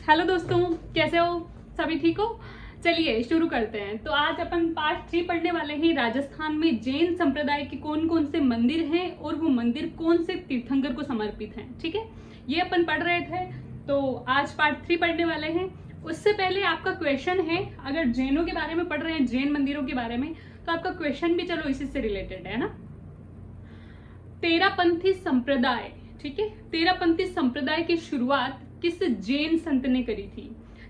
Hello दोस्तों, कैसे हो? सभी ठीक हो? चलिए शुरू करते हैं। तो आज अपन पार्ट 3 पढ़ने वाले हैं। राजस्थान में जैन संप्रदाय के कौन कौन से मंदिर हैं और वो मंदिर कौन से तीर्थंकर को समर्पित हैं। ठीक है, ये अपन पढ़ रहे थे, तो आज पार्ट 3 पढ़ने वाले हैं। उससे पहले आपका क्वेश्चन है, अगर जैनों के बारे में पढ़ रहे हैं, जैन मंदिरों के बारे में, तो आपका क्वेश्चन भी चलो इसी से रिलेटेड है ना। तेरापंथी संप्रदाय, ठीक है, तेरापंथी संप्रदाय की शुरुआत किस जैन संत ने करी थी?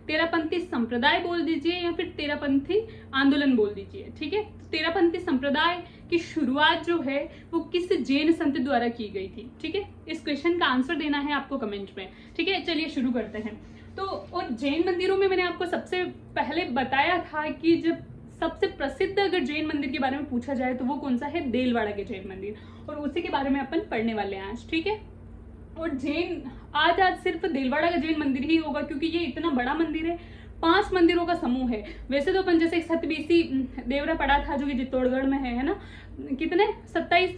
तेरापंथी संप्रदाय बोल दीजिए या फिर तेरापंथी आंदोलन बोल दीजिए। ठीक है, तेरापंथी संप्रदाय की शुरुआत जो है वो किस जैन संत द्वारा की गई थी? ठीक है, इस क्वेश्चन का आंसर देना है आपको कमेंट में। ठीक है, चलिए शुरू करते हैं। तो और जैन मंदिरों में मैंने आपको सबसे पहले बताया था कि जब सबसे प्रसिद्ध अगर जैन मंदिर के बारे में पूछा जाए तो वो कौन सा है? देलवाड़ा के जैन मंदिर, और उसी के बारे में अपन पढ़ने वाले हैं आज। ठीक है, और जैन आज सिर्फ देलवाड़ा का जैन मंदिर ही होगा क्योंकि ये इतना बड़ा मंदिर है। 5 मंदिरों का समूह है। वैसे तो अपन जैसे सतबीसी देवरा पड़ा था जो कि चित्तौड़गढ़ में है ना, कितने 27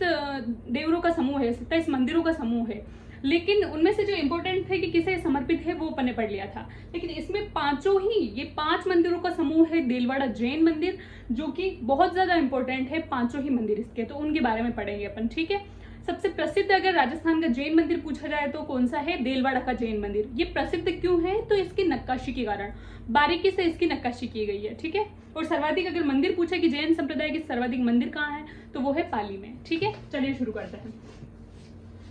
देवरों का समूह है, 27 मंदिरों का समूह है, लेकिन उनमें से जो इम्पोर्टेंट थे कि किसे समर्पित है वो अपन ने पढ़ लिया था। लेकिन इसमें ये 5 मंदिरों का समूह है देलवाड़ा जैन मंदिर, जो कि बहुत ज्यादा इंपॉर्टेंट है। 5 ही मंदिर इसके, तो उनके बारे में पढ़ेंगे अपन। ठीक है, सबसे प्रसिद्ध अगर राजस्थान का जैन मंदिर पूछा जाए तो कौन सा है? देलवाड़ा का जैन मंदिर। ये प्रसिद्ध क्यों है? तो इसकी नक्काशी के कारण, बारीकी से इसकी नक्काशी की गई है। ठीक है, और सर्वाधिक अगर मंदिर पूछे कि जैन संप्रदाय के सर्वाधिक मंदिर कहाँ है, तो वो है पाली में। ठीक है, चलिए शुरू करते हैं।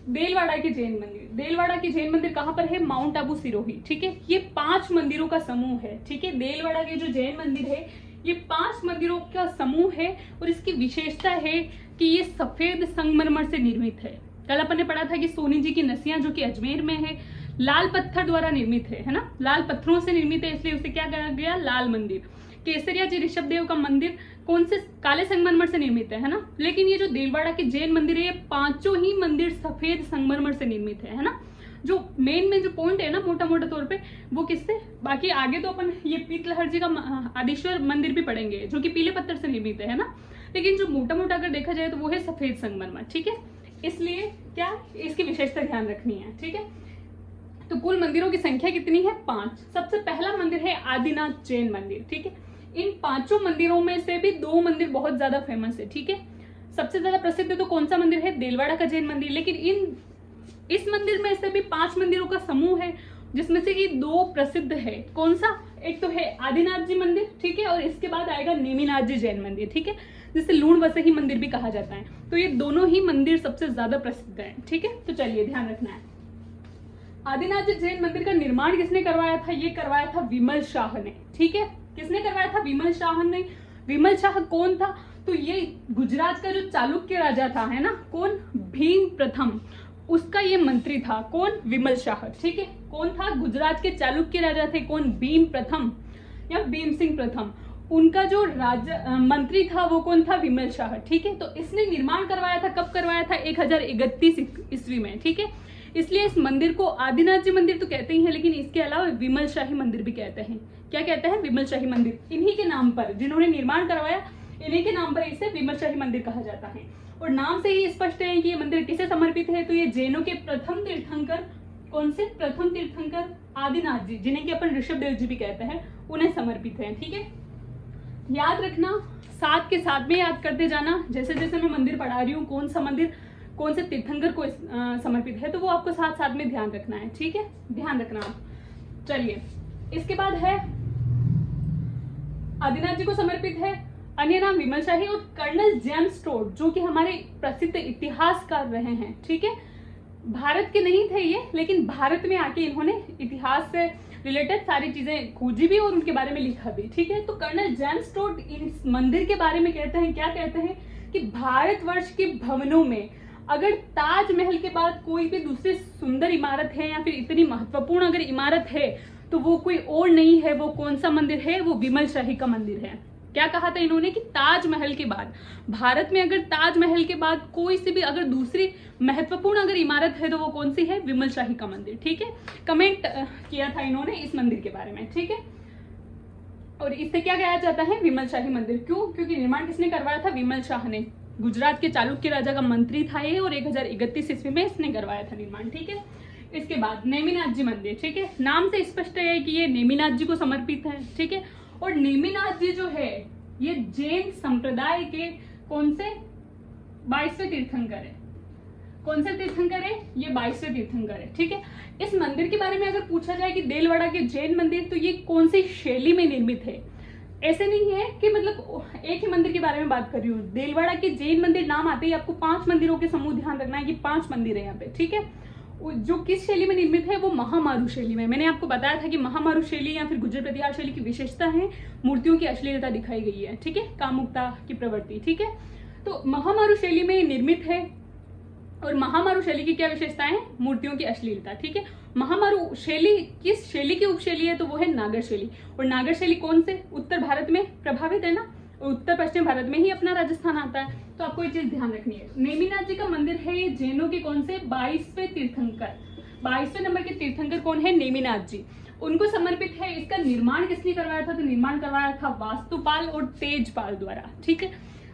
देलवाड़ा के जैन मंदिर, देलवाड़ा के जैन मंदिर कहाँ पर है? माउंट आबू सिरोही। ठीक है, ये 5 मंदिरों का समूह है। ठीक है, देलवाड़ा के जो जैन मंदिर है ये 5 मंदिरों का समूह है, और इसकी विशेषता है कि ये सफेद संगमरमर से निर्मित है। कल अपन ने पढ़ा था कि सोनी जी की नसियां जो कि अजमेर में है, लाल पत्थर द्वारा निर्मित है ना, लाल पत्थरों से निर्मित है, इसलिए उसे क्या कहा गया? लाल मंदिर। केसरिया जी ऋषभ देव का मंदिर कौन से? काले संगमरमर से निर्मित है ना। लेकिन ये जो देलवाड़ा के जैन मंदिर है, ये 5 ही मंदिर सफेद संगमरमर से निर्मित है ना। जो मेन में जो पॉइंट है ना, मोटा मोटा तौर पे, वो किससे? बाकी आगे तो अपन ये पीतलहर जी का आदिश्वर मंदिर भी पढ़ेंगे जो कि पीले पत्थर से निर्मित है ना, लेकिन जो मोटा मोटा अगर देखा जाए तो वो है सफेद संगमरमर। ठीक है, इसलिए क्या इसकी विशेषता ध्यान रखनी है। ठीक है, तो कुल मंदिरों की संख्या कितनी है? 5। सबसे पहला मंदिर है आदिनाथ जैन मंदिर। ठीक है, इन 5 मंदिरों में से भी 2 मंदिर बहुत ज्यादा फेमस है। ठीक है, सबसे ज्यादा प्रसिद्ध तो कौन सा मंदिर है? देलवाड़ा का जैन मंदिर। लेकिन इस मंदिर में से भी 5 मंदिरों का समूह है, जिसमें से कि 2 प्रसिद्ध है। कौन सा? एक तो है आदिनाथ जी मंदिर, ठीक है, और इसके बाद आएगा नेमिनाथ जी जैन मंदिर। ठीक है, जिसे लूण वसही मंदिर भी कहा जाता है। तो ये दोनों ही मंदिर सबसे ज्यादा प्रसिद्ध हैं। ठीक है, तो चलिए ध्यान रखना है। आदिनाथ जी जैन मंदिर का निर्माण किसने करवाया था? ये करवाया था विमल शाह ने। ठीक है, किसने करवाया था? विमल शाह ने। विमल शाह कौन था? तो ये गुजरात का जो चालुक्य राजा था, है ना, कौन? भीम प्रथम, उसका ये मंत्री था। कौन? विमल शाह। ठीक है, कौन था? गुजरात के चालुक्य राजा थे। कौन? भीम प्रथम या भीम सिंह प्रथम। उनका जो राजा मंत्री था वो कौन था? विमल शाह। ठीक है, तो इसने निर्माण करवाया था। कब करवाया था? 1031 ईस्वी में। ठीक है, इसलिए इस मंदिर को आदिनाथ जी मंदिर तो कहते ही हैं, लेकिन इसके अलावा विमल शाही मंदिर भी कहते हैं। क्या कहते हैं? विमल शाही मंदिर। इन्हीं के नाम पर, जिन्होंने निर्माण करवाया, इन्हीं के नाम पर इसे विमल शाही मंदिर कहा जाता है। और नाम से ही स्पष्ट है कि ये मंदिर किसे समर्पित है? तो ये जैनों के प्रथम तीर्थंकर, कौन से? प्रथम तीर्थंकर आदिनाथ जी, जिन्हें कि अपन ऋषभ देव जी भी कहते हैं, उन्हें समर्पित है। ठीक है, याद रखना, साथ के साथ में याद करते जाना। जैसे जैसे मैं मंदिर पढ़ा रही हूँ, कौन सा मंदिर कौन से तीर्थंकर को समर्पित है, तो वो आपको साथ साथ में ध्यान रखना है। ठीक है, ध्यान रखना आप। चलिए, इसके बाद है आदिनाथ जी को समर्पित है, अन्य नाम विमल शाही, और कर्नल जेम्स टोड, जो कि हमारे प्रसिद्ध इतिहासकार रहे हैं। ठीक है, भारत के नहीं थे ये, लेकिन भारत में आके इन्होंने इतिहास से रिलेटेड सारी चीजें खोजी भी और उनके बारे में लिखा भी। ठीक है, तो कर्नल जेम्स टोड इस मंदिर के बारे में कहते हैं, क्या कहते हैं कि भारतवर्ष के भवनों में अगर ताजमहल के बाद कोई भी दूसरी सुंदर इमारत है या फिर इतनी महत्वपूर्ण अगर इमारत है तो वो कोई और नहीं है। वो कौन सा मंदिर है? वो विमल शाही का मंदिर है। क्या कहा था इन्होंने कि ताजमहल के बाद, भारत में अगर ताजमहल के बाद कोई सी भी अगर दूसरी महत्वपूर्ण अगर इमारत है तो वो कौन सी है? विमल शाही का मंदिर। ठीक है, कमेंट किया था इन्होंने इस मंदिर के बारे में। ठीक है, और इससे क्या कहा जाता है? विमल शाही मंदिर। क्यों? क्योंकि निर्माण किसने करवाया था? विमल शाह ने। गुजरात के चालुक्य राजा का मंत्री था ये, और 1031 ईस्वी में इसने करवाया था निर्माण। ठीक है, इसके बाद नेमिनाथ जी मंदिर, ठीक है, नाम से स्पष्ट है कि ये नेमिनाथ जी को समर्पित है, ठीक है। और नेमिनाथ जी जो है ये जैन संप्रदाय के कौन से 22वें तीर्थंकर है। कौन से तीर्थंकर है? ये 22वें तीर्थंकर है, ठीक है। इस मंदिर के बारे में अगर पूछा जाए कि देलवाड़ा के जैन मंदिर, तो ये कौन सी शैली में निर्मित है? ऐसे नहीं है कि मतलब एक ही मंदिर के बारे में बात कर रही हूँ। देलवाड़ा के जैन मंदिर नाम आते ही आपको 5 मंदिरों के समूह ध्यान रखना है कि 5 मंदिर है यहाँ पे, ठीक है। जो किस शैली में निर्मित है वो महामारू शैली में। मैंने आपको बताया था कि महामारू शैली या फिर गुर्जर प्रतिहार शैली की विशेषता है, मूर्तियों की अश्लीलता दिखाई गई है, ठीक है, कामुकता की प्रवृत्ति, ठीक है। तो महामारू शैली में निर्मित है। और महामारू शैली की क्या विशेषता है? मूर्तियों की अश्लीलता, ठीक है। महामारू शैली किस शैली की उपशैली है? तो वो है नागर शैली। और नागर शैली कौन से? उत्तर भारत में प्रभावित है ना, और उत्तर पश्चिम भारत में ही अपना राजस्थान आता है। तो आपको ये चीज ध्यान रखनी है। नेमिनाथ जी का मंदिर है ये जैनों के कौन से 22वें तीर्थंकर, 22वें नंबर के तीर्थंकर कौन है? नेमिनाथ जी, उनको समर्पित है। इसका निर्माण किसने करवाया था? तो निर्माण करवाया था वास्तुपाल और तेजपाल द्वारा, ठीक है।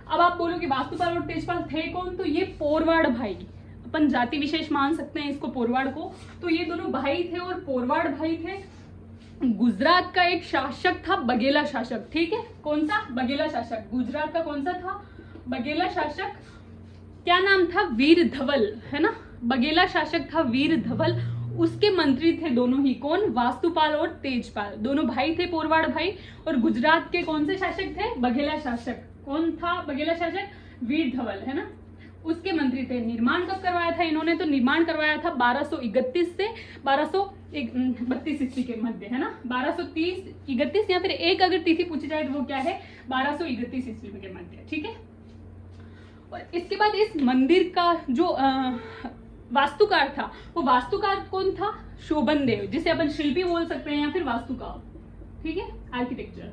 अब आप बोलोगे वास्तुपाल और तेजपाल थे कौन? तो ये पोरवाड़ भाई, अपन जाति विशेष मान सकते हैं इसको पोरवाड़ को। तो ये दोनों भाई थे और पोरवाड़ भाई थे। गुजरात का एक शासक था बघेला शासक, ठीक है। कौन सा? बघेला शासक। गुजरात का कौन सा था? बघेला शासक। क्या नाम था? वीर धवल, है ना। बघेला शासक था वीर धवल, उसके मंत्री थे दोनों ही। कौन? वास्तुपाल और तेजपाल, दोनों भाई थे, पोरवाड़ भाई। और गुजरात के कौन से शासक थे? बघेला शासक। कौन था बघेला शासक? वीर धवल, है ना, उसके मंत्री थे। निर्माण कब करवाया था इन्होंने? तो निर्माण करवाया था 1231 से 1232 ईस्वी के मध्य, है ना। 1230 31 या फिर एक अगर तिथि पूछी जाए तो वो क्या है? 1231 ईस्वी के मध्य, ठीक है। और इसके बाद इस मंदिर का जो वास्तुकार था, वो वास्तुकार कौन था? शोभन देव, जिसे अपन शिल्पी बोल सकते हैं या फिर वास्तुकार, ठीक है, आर्किटेक्चर।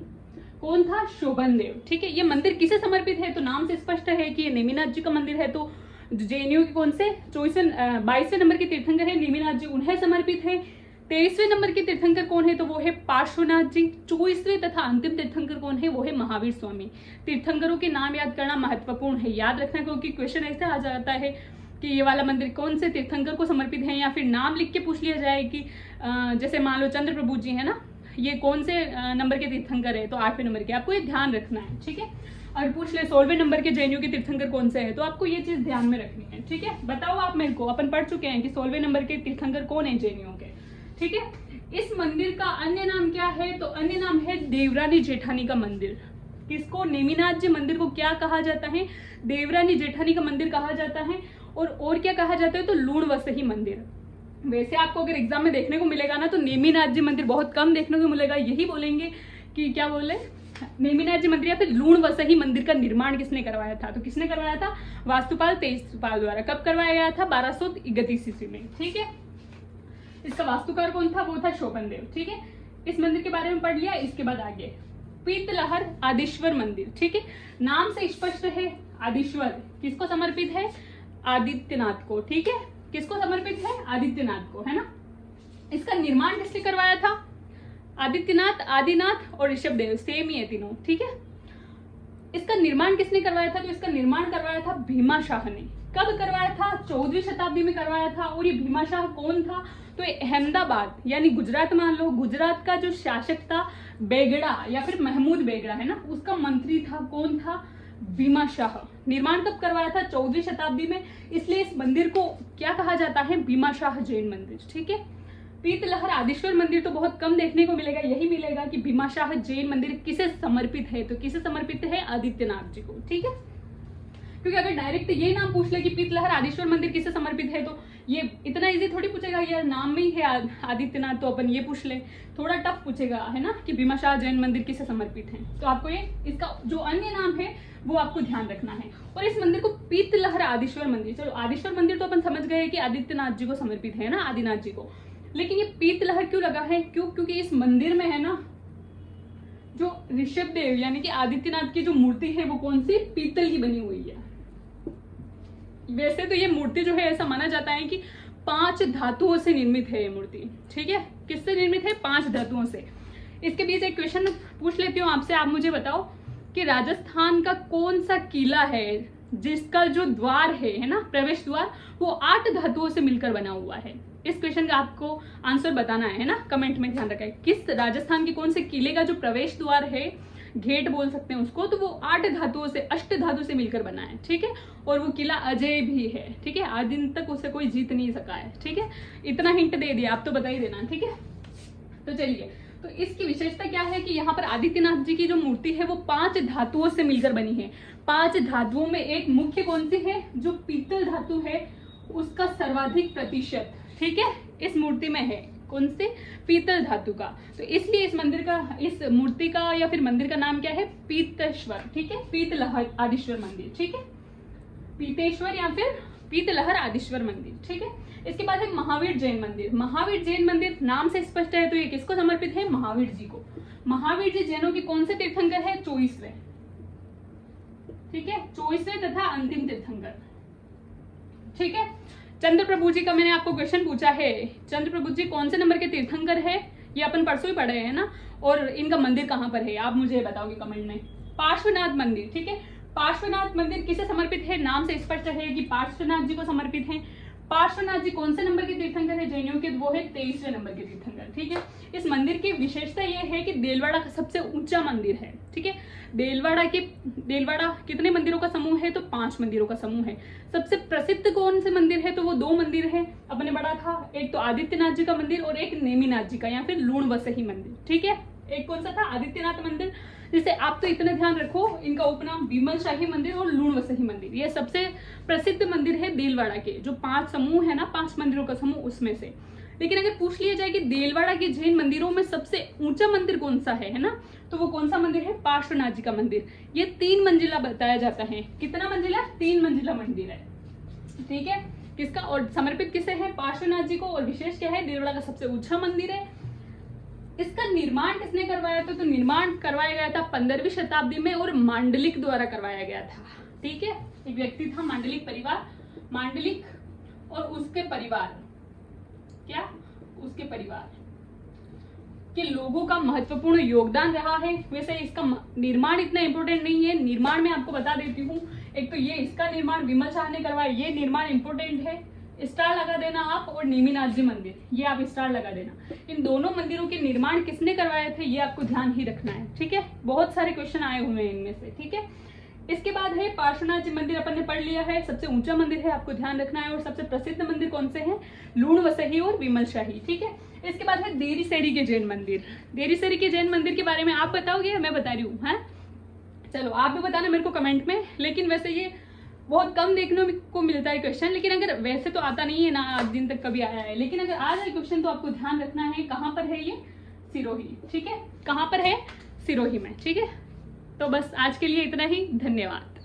कौन था? शोभन देव, ठीक है। ये मंदिर किसे समर्पित है? तो नाम से स्पष्ट है कि ये नेमिनाथ जी का मंदिर है। तो जैनियों के कौन से 22वें नंबर के तीर्थंकर है नेमिनाथ जी, उन्हें समर्पित है। 23वें नंबर के तीर्थंकर कौन है? तो वो है पार्श्वनाथ जी। 24वें तथा अंतिम तीर्थंकर कौन है? वो है महावीर स्वामी। तीर्थंकरों के नाम याद करना महत्वपूर्ण है, याद रखना, क्योंकि क्वेश्चन ऐसे आ जाता है कि ये वाला मंदिर कौन से तीर्थंकर को समर्पित है, या फिर नाम लिख के पूछ लिया जाए कि जैसे मान लो चंद्र प्रभु जी है ना, ये कौन से नंबर के तीर्थंकर है? तो 8वें नंबर के। आपको ये ध्यान रखना है, ठीक है। और पूछ ले 16वें नंबर के जैनियों के तीर्थंकर कौन से है, तो आपको ये चीज ध्यान में रखनी है, ठीक है। बताओ आप मेरे को, अपन पढ़ चुके हैं कि 16वें नंबर के तीर्थंकर कौन है जैनियों के, ठीक है। इस मंदिर का अन्य नाम क्या है? तो अन्य नाम है देवरानी जेठानी का मंदिर। किसको? नेमिनाथ जी मंदिर को क्या कहा जाता है? देवरानी जेठानी का मंदिर कहा जाता है। और क्या कहा जाता है? तो लूण वसही मंदिर। वैसे आपको अगर एग्जाम में देखने को मिलेगा ना, तो नेमिनाथ जी मंदिर बहुत कम देखने को मिलेगा। यही बोलेंगे कि क्या बोले, नेमिनाथ जी मंदिर या फिर लूण वसही मंदिर का निर्माण किसने करवाया था? तो किसने करवाया था? वास्तुपाल तेजपाल द्वारा। कब करवाया गया था? 1231 ईस्वी में, ठीक है। इसका वास्तुकार कौन था? वो था शोभन देव, ठीक है। इस मंदिर के बारे में पढ़ लिया। इसके बाद आगे पीतलहर आदिश्वर मंदिर, ठीक है। नाम से स्पष्ट है, आदिश्वर किसको समर्पित है? आदित्यनाथ को, ठीक है। किसको समर्पित है? आदित्यनाथ को, है ना। इसका निर्माण किसने करवाया था? आदित्यनाथ, आदिनाथ और ऋषभदेव, सेम ही है तीनों, ठीक है। इसका निर्माण किसने करवाया था? तो इसका निर्माण करवाया था भीमा शाह ने। कब करवाया था? 14वीं शताब्दी में करवाया था। और ये भीमा शाह कौन था? तो अहमदाबाद यानी गुजरात मान लो, गुजरात का जो शासक था बेगड़ा या फिर महमूद बेगड़ा, है ना, उसका मंत्री था। कौन था? भीमा शाह। निर्माण कब करवाया था? 14वीं शताब्दी में। इसलिए इस मंदिर को क्या कहा जाता है? भीमा शाह जैन मंदिर, ठीक है। पीतलहर आदिश्वर मंदिर तो बहुत कम देखने को मिलेगा। यही मिलेगा कि भीमा शाह जैन मंदिर किसे समर्पित है? तो किसे समर्पित है? आदित्यनाथ जी को, ठीक है। क्योंकि अगर डायरेक्ट ये नाम पूछ ले कि पीतलहर आदिश्वर मंदिर किसे समर्पित है, तो ये इतना इजी थोड़ी पूछेगा, यार नाम में ही है आदित्यनाथ, तो अपन ये पूछ ले। थोड़ा टफ पूछेगा, है ना, कि भीमा शाह जैन मंदिर किसे समर्पित है। तो आपको ये इसका जो अन्य नाम है वो आपको ध्यान रखना है। और इस मंदिर को पीतलहर आदिश्वर मंदिर, चलो आदिश्वर मंदिर तो अपन समझ गए कि आदित्यनाथ जी को समर्पित है ना, आदिनाथ जी को। लेकिन ये पीतलहर क्यों लगा है? क्योंकि इस मंदिर में है ना, जो ऋषभदेव यानी कि आदित्यनाथ की जो मूर्ति है वो कौन सी? पीतल की बनी हुई है। वैसे तो ये मूर्ति जो है ऐसा माना जाता है कि 5 धातुओं से निर्मित है ये मूर्ति, ठीक है। किससे निर्मित है? 5 धातुओं से। इसके बीच एक क्वेश्चन पूछ लेती हूँ आपसे, आप मुझे बताओ कि राजस्थान का कौन सा किला है जिसका जो द्वार है ना, प्रवेश द्वार, वो 8 धातुओं से मिलकर बना हुआ है। इस क्वेश्चन का आपको आंसर बताना है ना, कमेंट में ध्यान रखें। किस राजस्थान के कौन से किले का जो प्रवेश द्वार है, गेट बोल सकते हैं उसको, तो वो 8 धातुओं से, अष्ट धातु से मिलकर बना है, ठीक है। और वो किला अजय भी है, ठीक है। आज दिन तक उसे कोई जीत नहीं सका है, ठीक है। इतना हिंट दे दिया, आप तो बता ही देना, ठीक है। तो चलिए, तो इसकी विशेषता क्या है कि यहाँ पर आदित्यनाथ जी की जो मूर्ति है वो 5 धातुओं से मिलकर बनी है। 5 धातुओं में एक मुख्य कौन सी है, जो पीतल धातु है उसका सर्वाधिक प्रतिशत, ठीक है, इस मूर्ति में है। कौन से, पीतल धातु का। तो इसलिए इस मंदिर का, इस मूर्ति का या फिर मंदिर का नाम क्या है, पीतेश्वर, ठीक है, पीतलहर आदिश्वर मंदिर, ठीक है, पीतेश्वर या फिर पीतलहर आदिश्वर मंदिर, ठीक है। इसके बाद है महावीर जैन मंदिर। महावीर जैन मंदिर नाम से स्पष्ट है, तो ये किसको समर्पित है, महावीर जी को। महावीर जी जैनों के कौन से तीर्थंकर है, 24वें, ठीक है, 24वें तथा अंतिम तीर्थंकर, ठीक है। चंद्र प्रभु जी का मैंने आपको क्वेश्चन पूछा है, चंद्र प्रभु जी कौन से नंबर के तीर्थंकर है, ये अपन परसों ही पढ़े हैं ना, और इनका मंदिर कहाँ पर है आप मुझे बताओगे कमेंट में। पार्श्वनाथ मंदिर, ठीक है, पार्श्वनाथ मंदिर किसे समर्पित है, नाम से स्पष्ट है कि पार्श्वनाथ जी को समर्पित है। पार्श्वनाथ जी कौन से नंबर के तीर्थंकर है जैनियों के, वो है 23वें नंबर के तीर्थंकर, ठीक है। इस मंदिर की विशेषता यह है कि देलवाड़ा का सबसे ऊंचा मंदिर है, ठीक है। देलवाड़ा कितने मंदिरों का समूह है, तो 5 मंदिरों का समूह है। सबसे प्रसिद्ध कौन से मंदिर है, तो वो 2 मंदिर है, अपने बड़ा था, एक तो आदित्यनाथ जी का मंदिर और एक नेमिनाथ जी का या फिर लूण वसही मंदिर, ठीक है। एक कौन सा था, आदित्यनाथ मंदिर, जिसे आप तो इतना ध्यान रखो, इनका उपनाम विमल शाही मंदिर और लूण वसही मंदिर, ये सबसे प्रसिद्ध मंदिर है देलवाड़ा के। जो 5 समूह है ना, 5 मंदिरों का समूह उसमें से। लेकिन अगर पूछ लिया जाए कि देलवाड़ा के जैन मंदिरों में सबसे ऊंचा मंदिर कौन सा है ना, तो वो कौन सा मंदिर है, पार्श्वनाथ जी का मंदिर। ये 3 मंजिला बताया जाता है। कितना मंजिला, 3 मंजिला मंदिर है, ठीक है। किसका, और समर्पित किसे है, पार्श्वनाथ जी को। और विशेष क्या है, देलवाड़ा का सबसे ऊंचा मंदिर है। इसका निर्माण किसने करवाया था, तो निर्माण करवाया गया था 15वीं शताब्दी में और मांडलिक द्वारा करवाया गया था, ठीक है। एक व्यक्ति था, मांडलिक परिवार, मांडलिक और उसके परिवार, क्या, उसके परिवार के लोगों का महत्वपूर्ण योगदान रहा है। वैसे इसका निर्माण इतना इंपॉर्टेंट नहीं है, निर्माण में आपको बता देती हूँ। एक तो ये इसका निर्माण विमल शाह ने करवाया, ये निर्माण इंपॉर्टेंट है, स्टार लगा देना आप। और नेमिनाथ जी मंदिर, ये आप स्टार लगा देना। इन दोनों मंदिरों के निर्माण किसने करवाए थे, ये आपको ध्यान ही रखना है, ठीक है। बहुत सारे क्वेश्चन आए हुए हैं इनमें से, ठीक है। इसके बाद है पार्श्वनाथ जी मंदिर, अपन ने पढ़ लिया है, सबसे ऊंचा मंदिर है, आपको ध्यान रखना है। और सबसे प्रसिद्ध मंदिर कौन से हैं, लूण वसही और विमल शाही, ठीक है। इसके बाद है देरीसेरी के जैन मंदिर। देरीसेरी के जैन मंदिर के बारे में आप बताओगे या मैं बता रही हूँ, है, चलो आप भी बताना मेरे को कमेंट में। लेकिन वैसे ये बहुत कम देखने को मिलता है क्वेश्चन, लेकिन अगर वैसे तो आता नहीं है ना, आज दिन तक कभी आया है, लेकिन अगर आ जाए क्वेश्चन तो आपको ध्यान रखना है। कहाँ पर है ये, सिरोही, ठीक है, कहाँ पर है, सिरोही में, ठीक है। तो बस आज के लिए इतना ही, धन्यवाद।